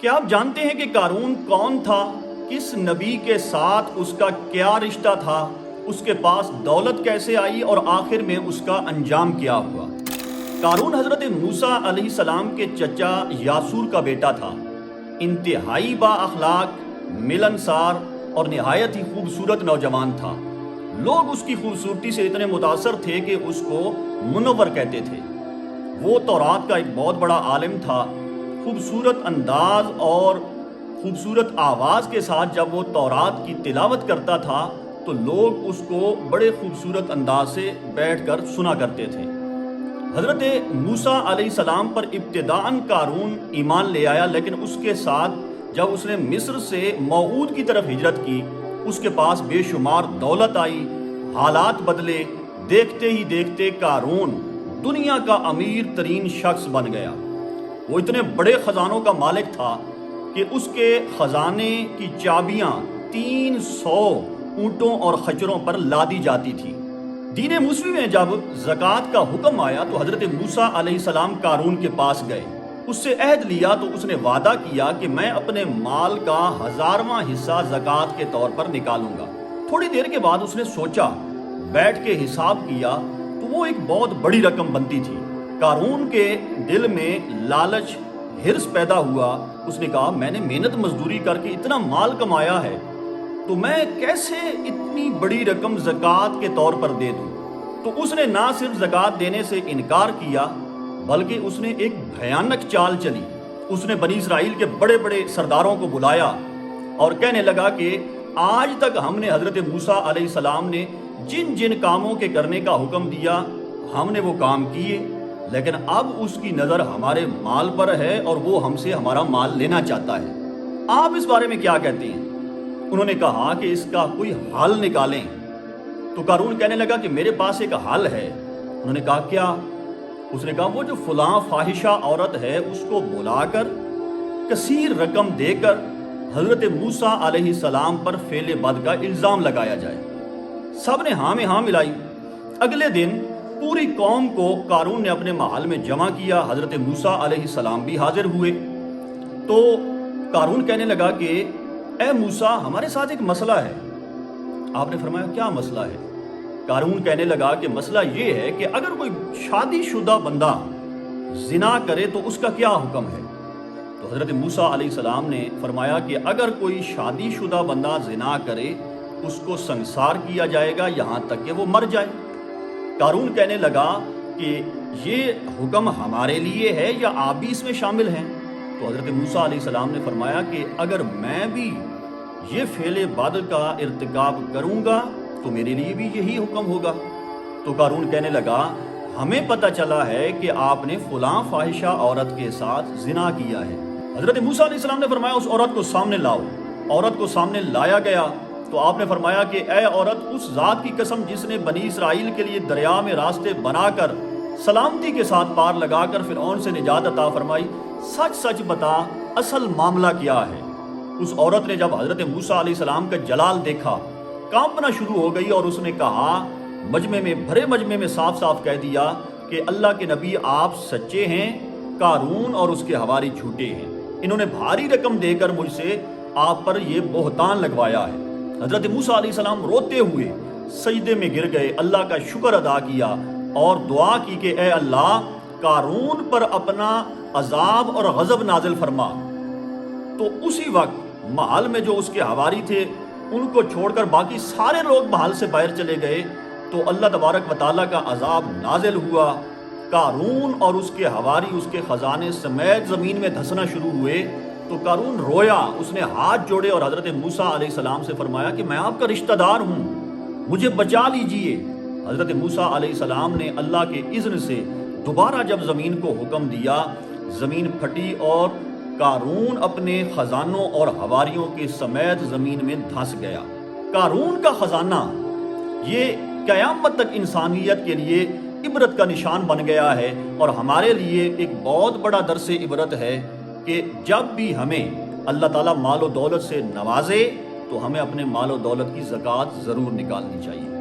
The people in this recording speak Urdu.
کیا آپ جانتے ہیں کہ قارون کون تھا؟ کس نبی کے ساتھ اس کا کیا رشتہ تھا؟ اس کے پاس دولت کیسے آئی اور آخر میں اس کا انجام کیا ہوا؟ قارون حضرت موسیٰ علیہ السلام کے چچا یاسور کا بیٹا تھا۔ انتہائی با اخلاق، ملنسار اور نہایت ہی خوبصورت نوجوان تھا۔ لوگ اس کی خوبصورتی سے اتنے متاثر تھے کہ اس کو منور کہتے تھے۔ وہ تورات کا ایک بہت بڑا عالم تھا۔ خوبصورت انداز اور خوبصورت آواز کے ساتھ جب وہ تورات کی تلاوت کرتا تھا تو لوگ اس کو بڑے خوبصورت انداز سے بیٹھ کر سنا کرتے تھے۔ حضرت موسیٰ علیہ السلام پر ابتداءً قارون ایمان لے آیا، لیکن اس کے ساتھ جب اس نے مصر سے موعود کی طرف ہجرت کی، اس کے پاس بے شمار دولت آئی، حالات بدلے، دیکھتے ہی دیکھتے قارون دنیا کا امیر ترین شخص بن گیا۔ وہ اتنے بڑے خزانوں کا مالک تھا کہ اس کے خزانے کی چابیاں 300 اونٹوں اور خچروں پر لادی جاتی تھی۔ دین موسوی میں جب زکوٰۃ کا حکم آیا تو حضرت موسیٰ علیہ السلام قارون کے پاس گئے، اس سے عہد لیا تو اس نے وعدہ کیا کہ میں اپنے مال کا 1000واں حصہ زکوٰۃ کے طور پر نکالوں گا۔ تھوڑی دیر کے بعد اس نے سوچا، بیٹھ کے حساب کیا تو وہ ایک بہت بڑی رقم بنتی تھی۔ قارون کے دل میں لالچ، ہرس پیدا ہوا۔ اس نے کہا، میں نے محنت مزدوری کر کے اتنا مال کمایا ہے تو میں کیسے اتنی بڑی رقم زکوٰۃ کے طور پر دے دوں؟ تو اس نے نہ صرف زکوٰۃ دینے سے انکار کیا بلکہ اس نے ایک بھیانک چال چلی۔ اس نے بنی اسرائیل کے بڑے بڑے سرداروں کو بلایا اور کہنے لگا کہ آج تک ہم نے حضرت موسیٰ علیہ السلام نے جن جن کاموں کے کرنے کا حکم دیا ہم نے وہ کام کیے، لیکن اب اس کی نظر ہمارے مال پر ہے اور وہ ہم سے ہمارا مال لینا چاہتا ہے۔ آپ اس بارے میں کیا کہتے ہیں؟ انہوں نے کہا کہ اس کا کوئی حل نکالیں۔ تو قارون کہنے لگا کہ میرے پاس ایک حل ہے۔ انہوں نے کہا، کیا؟ اس نے کہا، وہ جو فلاں فاحشہ عورت ہے اس کو بلا کر کثیر رقم دے کر حضرت موسیٰ علیہ السلام پر فعل بد کا الزام لگایا جائے۔ سب نے ہاں میں ہاں ملائی۔ اگلے دن پوری قوم کو قارون نے اپنے محل میں جمع کیا۔ حضرت موسیٰ علیہ السلام بھی حاضر ہوئے۔ تو قارون کہنے لگا کہ اے موسیٰ، ہمارے ساتھ ایک مسئلہ ہے۔ آپ نے فرمایا، کیا مسئلہ ہے؟ قارون کہنے لگا کہ مسئلہ یہ ہے کہ اگر کوئی شادی شدہ بندہ زنا کرے تو اس کا کیا حکم ہے؟ تو حضرت موسیٰ علیہ السلام نے فرمایا کہ اگر کوئی شادی شدہ بندہ زنا کرے اس کو سنسار کیا جائے گا یہاں تک کہ وہ مر جائے۔ قارون کہنے لگا کہ یہ حکم ہمارے لیے ہے یا آپ بھی اس میں شامل ہیں؟ تو حضرت موسیٰ علیہ السلام نے فرمایا کہ اگر میں بھی یہ فعل بد کا ارتکاب کروں گا تو میرے لیے بھی یہی حکم ہوگا۔ تو قارون کہنے لگا، ہمیں پتہ چلا ہے کہ آپ نے فلاں فاحشہ عورت کے ساتھ زنا کیا ہے۔ حضرت موسیٰ علیہ السلام نے فرمایا، اس عورت کو سامنے لاؤ۔ عورت کو سامنے لایا گیا تو آپ نے فرمایا کہ اے عورت، اس ذات کی قسم جس نے بنی اسرائیل کے لیے دریا میں راستے بنا کر سلامتی کے ساتھ پار لگا کر فرعون سے نجات عطا فرمائی، سچ سچ بتا اصل معاملہ کیا ہے؟ اس عورت نے جب حضرت موسیٰ علیہ السلام کا جلال دیکھا کانپنا شروع ہو گئی اور اس نے کہا، بھرے مجمع میں صاف صاف کہہ دیا کہ اللہ کے نبی آپ سچے ہیں، قارون اور اس کے حواری جھوٹے ہیں۔ انہوں نے بھاری رقم دے کر مجھ سے آپ پر یہ بہتان لگوایا ہے۔ حضرت موسیٰ علیہ السلام روتے ہوئے سجدے میں گر گئے، اللہ کا شکر ادا کیا اور دعا کی کہ اے اللہ، قارون پر اپنا عذاب اور غضب نازل فرما۔ تو اسی وقت محل میں جو اس کے حواری تھے ان کو چھوڑ کر باقی سارے لوگ محل سے باہر چلے گئے تو اللہ تبارک و تعالیٰ کا عذاب نازل ہوا۔ قارون اور اس کے حواری اس کے خزانے سمیت زمین میں دھسنا شروع ہوئے۔ تو قارون رویا، اس نے ہاتھ جوڑے اور حضرت موسیٰ علیہ السلام سے فرمایا کہ میں آپ کا رشتہ دار ہوں، مجھے بچا لیجئے۔ حضرت موسیٰ علیہ السلام نے اللہ کے اذن سے دوبارہ جب زمین کو حکم دیا، زمین پھٹی اور قارون اپنے خزانوں اور حواریوں کے سمیت زمین میں دھس گیا۔ قارون کا خزانہ یہ قیامت تک انسانیت کے لیے عبرت کا نشان بن گیا ہے اور ہمارے لیے ایک بہت بڑا درس عبرت ہے کہ جب بھی ہمیں اللہ تعالیٰ مال و دولت سے نوازے تو ہمیں اپنے مال و دولت کی زکوٰۃ ضرور نکالنی چاہیے۔